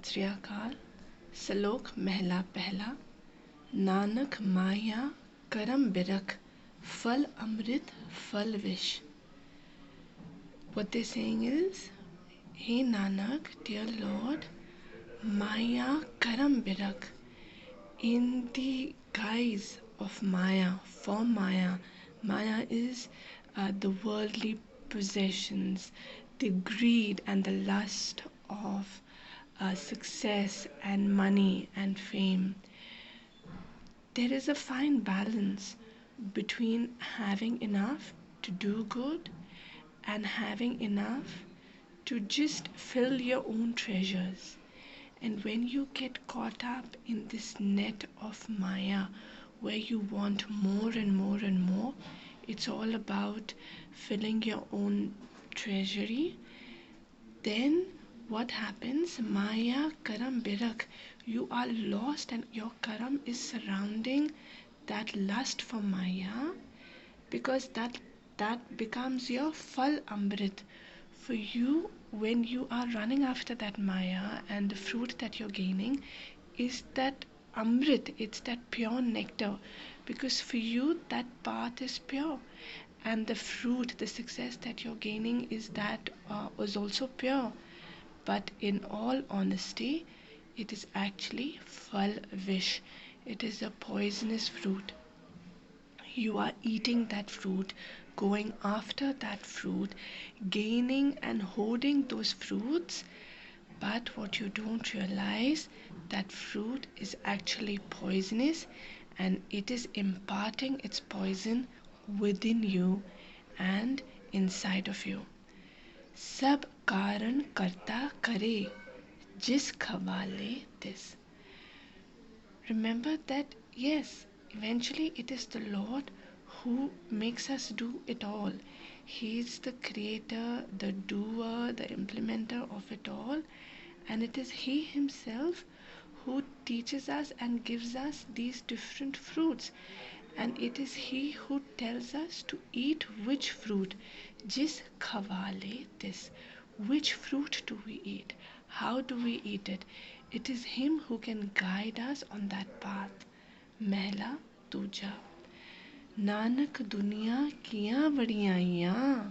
सत श्री अकाल। सलोक महला पहला। नानक माया करम बिरख, फल amrit, फल विष. What they're saying is, Hey Nanak, dear Lord, Maya karam birak, in the guise of Maya, for Maya. Maya is the worldly possessions, the greed and the lust of success and money and fame. There is a fine balance between having enough to do good and having enough to just fill your own treasures. And when you get caught up in this net of Maya, where you want more and more and more, it's all about filling your own treasury, then what happens? Maya karam birak, you are lost and your karam is surrounding that lust for Maya, because that becomes your fal amrit for you. When you are running after that Maya, and the fruit that you're gaining is that amrit, it's that pure nectar, because for you that path is pure, and the fruit, the success that you're gaining is that was also pure. But in all honesty, it is actually fal vish. It is a poisonous fruit. You are eating that fruit, going after that fruit, gaining and hoarding those fruits. But what you don't realize, that fruit is actually poisonous, and it is imparting its poison within you and inside of you. Sab karan karta kare, jis khawale tis. Remember that, yes, eventually it is the Lord who makes us do it all. He is the creator, the doer, the implementer of it all. And it is He Himself who teaches us and gives us these different fruits. And it is He who tells us to eat which fruit. Jis khawale this. Which fruit do we eat? How do we eat it? It is Him who can guide us on that path. Mehla Tuja. Nanak duniya kiya vadiyaiyan,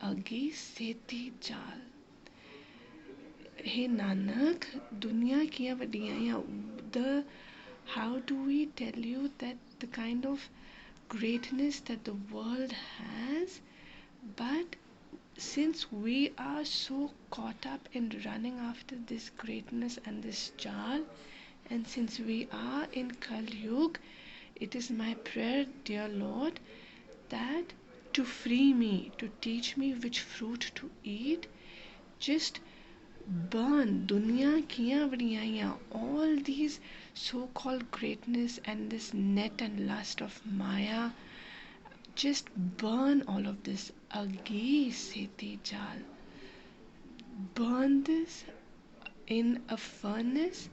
agi seti jal. Hey Nanak, duniya kiya vadiyaiyan. How do we tell you that the kind of greatness that the world has? But since we are so caught up in running after this greatness and this jal, and since we are in Kal Yuga, it is my prayer, dear Lord, that to free me, to teach me which fruit to eat, just burn dunya kiya vadiyaiyan, all these so-called greatness and this net and lust of Maya. Just burn all of this. Agi seti jal. Burn this in a furnace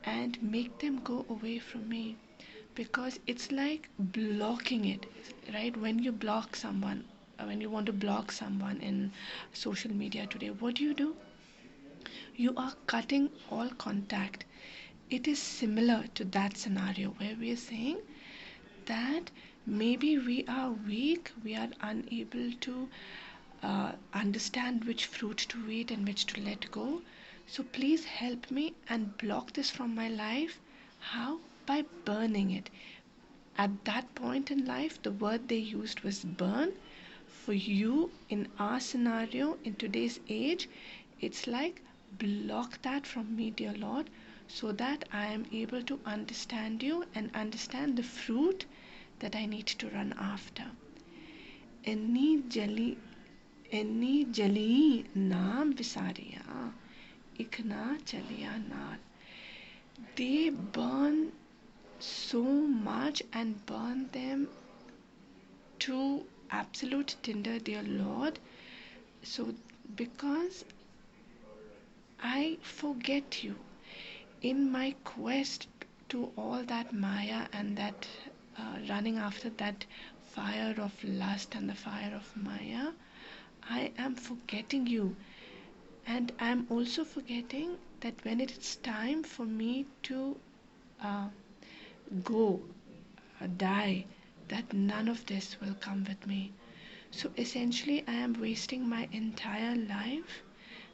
and make them go away from me, because it's like blocking it, right? When you block someone, when you want to block someone in social media today, what do? You are cutting all contact. It is similar to that scenario where we are saying that maybe we are weak, we are unable to understand which fruit to eat and which to let go. So please help me and block this from my life. How? By burning it. At that point in life, the word they used was burn. For you, in our scenario, in today's age, it's like block that from me, dear Lord, so that I am able to understand you and understand the fruit that I need to run after. Any jali naam visariya, ikna chaliya naal. They burn so much and burn them to absolute tinder, dear Lord. So because I forget you in my quest to all that Maya and that running after that fire of lust and the fire of Maya, I am forgetting you. And I'm also forgetting that when it's time for me to uh, go, die, that none of this will come with me. So essentially, I am wasting my entire life,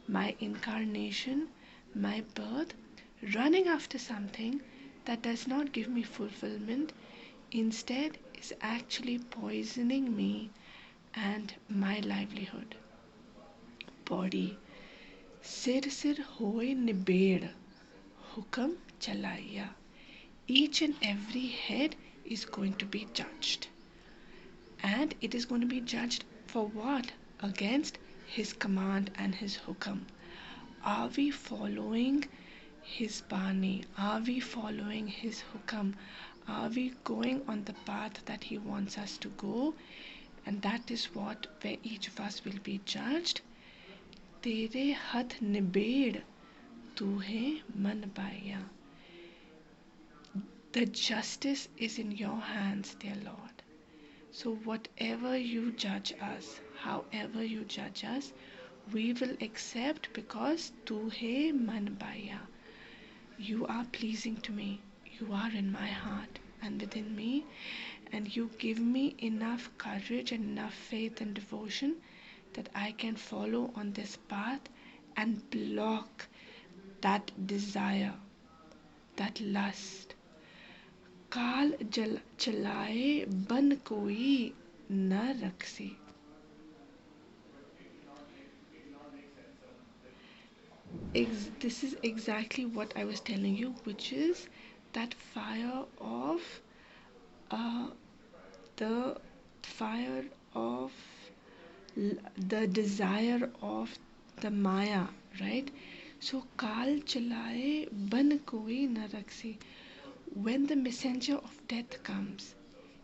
my incarnation, my birth, running after something that does not give me fulfillment, instead, is actually poisoning me and my livelihood. Body. सिर सिर होए निबेड़ हुक्म चलाइया. Each and every head is going to be judged. And it is going to be judged for what? Against his command and his hukam. Are we following his bani? Are we following his hukam? Are we going on the path that he wants us to go? And that is what where each of us will be judged. तेरे हथ निबेड़ तूहे मन पाया. The justice is in your hands, dear Lord. So whatever you judge us, however you judge us, we will accept, because tuhe man baya. You are pleasing to me. You are in my heart and within me, and you give me enough courage and enough faith and devotion that I can follow on this path and block that desire, that lust. काल जल चलाए बन कोई न रखसी. This is exactly what I was telling you, which is that fire of uh, the fire of the desire of the Maya, right? So काल चलाए बन कोई न रखसी. When the messenger of death comes,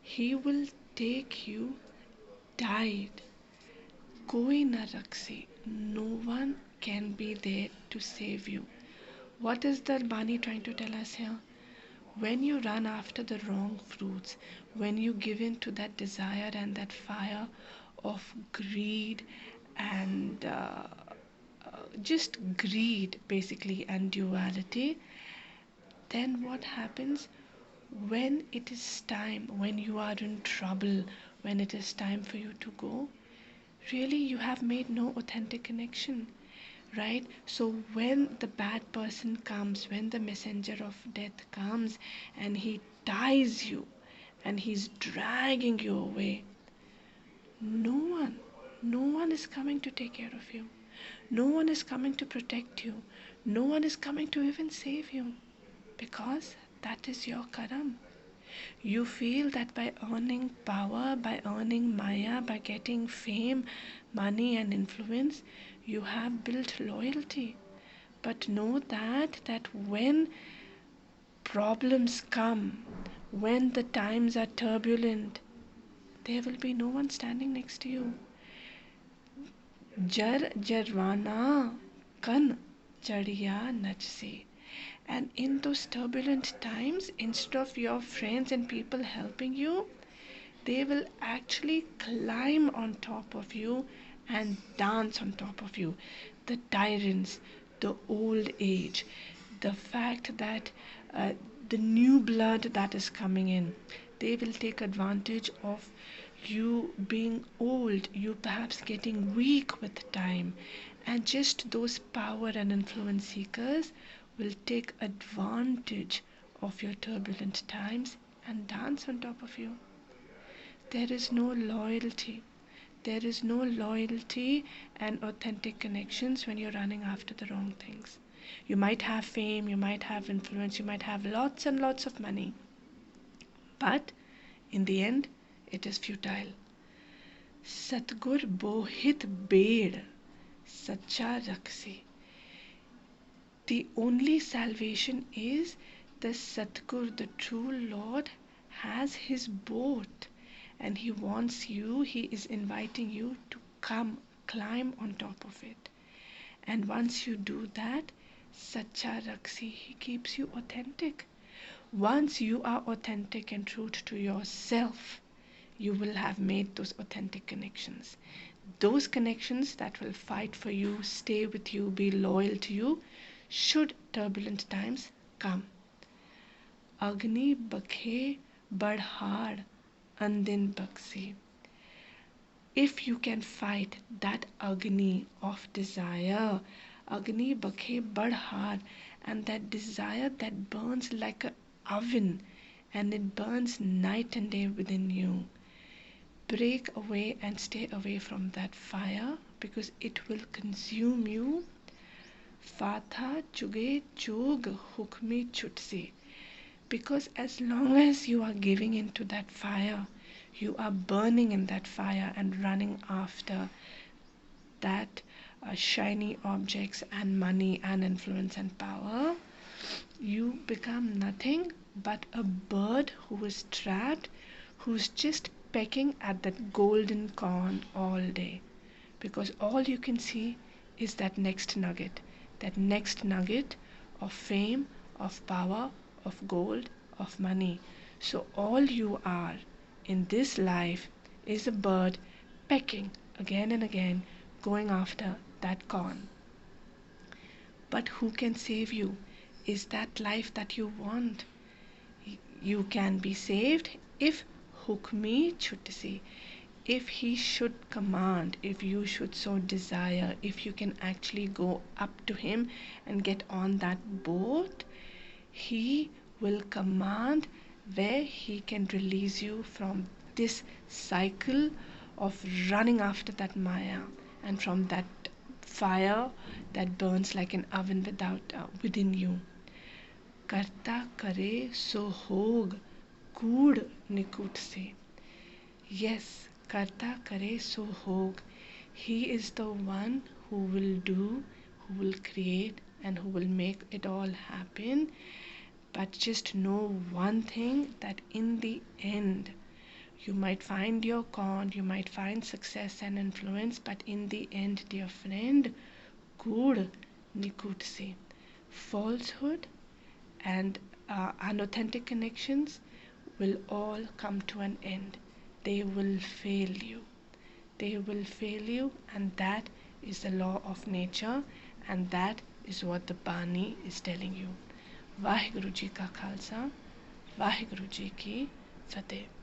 he will take you died. Koi na rakse. No one can be there to save you. What is the Bani trying to tell us here? When you run after the wrong fruits, when you give in to that desire and that fire of greed and just greed basically and duality, then what happens? When it is time, when you are in trouble, when it is time for you to go, really you have made no authentic connection, right? So when the bad person comes, when the messenger of death comes and he ties you and he's dragging you away, no one, no one is coming to take care of you. No one is coming to protect you. No one is coming to even save you, because that is your karam. You feel that by earning power, by earning maya, by getting fame, money and influence, you have built loyalty. But know that when problems come, when the times are turbulent, there will be no one standing next to you. Jar jarwana kan chadiya nachse. And in those turbulent times, instead of your friends and people helping you, they will actually climb on top of you and dance on top of you. The tyrants, the old age, the fact that the new blood that is coming in, they will take advantage of you being old, you perhaps getting weak with time, and just those power and influence seekers will take advantage of your turbulent times and dance on top of you. There is no loyalty. There is no loyalty and authentic connections when you're running after the wrong things. You might have fame, you might have influence, you might have lots and lots of money, but in the end, it is futile. Satgur bohit bed, sacha rakse. The only salvation is the Satgur, the true Lord, has his boat and he wants you, he is inviting you to come, climb on top of it. And once you do that, Sacha Raksi, he keeps you authentic. Once you are authentic and true to yourself, you will have made those authentic connections. those connections that will fight for you, stay with you, be loyal to you, should turbulent times come. Agni bakhe badhar andin baksi. If you can fight that agni of desire, agni bakhe badhar, and that desire that burns like an oven and it burns night and day within you, break away and stay away from that fire because it will consume you. Fatha chuge chug hukmi chutsi. Because as long as you are giving into that fire, you are burning in that fire and running after that shiny objects and money and influence and power, you become nothing but a bird who is trapped, who's just pecking at that golden corn all day. Because all you can see is that next nugget of fame, of power, of gold, of money. So all you are in this life is a bird pecking again and again, going after that corn. But who can save you? Is that life that you want? You can be saved if hukmi chutsi, if he should command, if you should so desire, if you can actually go up to him and get on that boat, he will command where he can release you from this cycle of running after that Maya and from that fire that burns like an oven within you. Karta kare so hog kud nikut se. Yes, karta kare so hog. He is the one who will do, who will create, and who will make it all happen. But just know one thing, that in the end, you might find your con, you might find success and influence, but in the end, dear friend, good nikutse. Falsehood and unauthentic connections will all come to an end. They will fail you. They will fail you, and that is the law of nature, and that is what the Bani is telling you. Waheguru ji ਕਾ ਖਾਲਸਾ ਵਾਹਿਗੁਰੂ ਜੀ ਕੀ ਫਤਿਹ।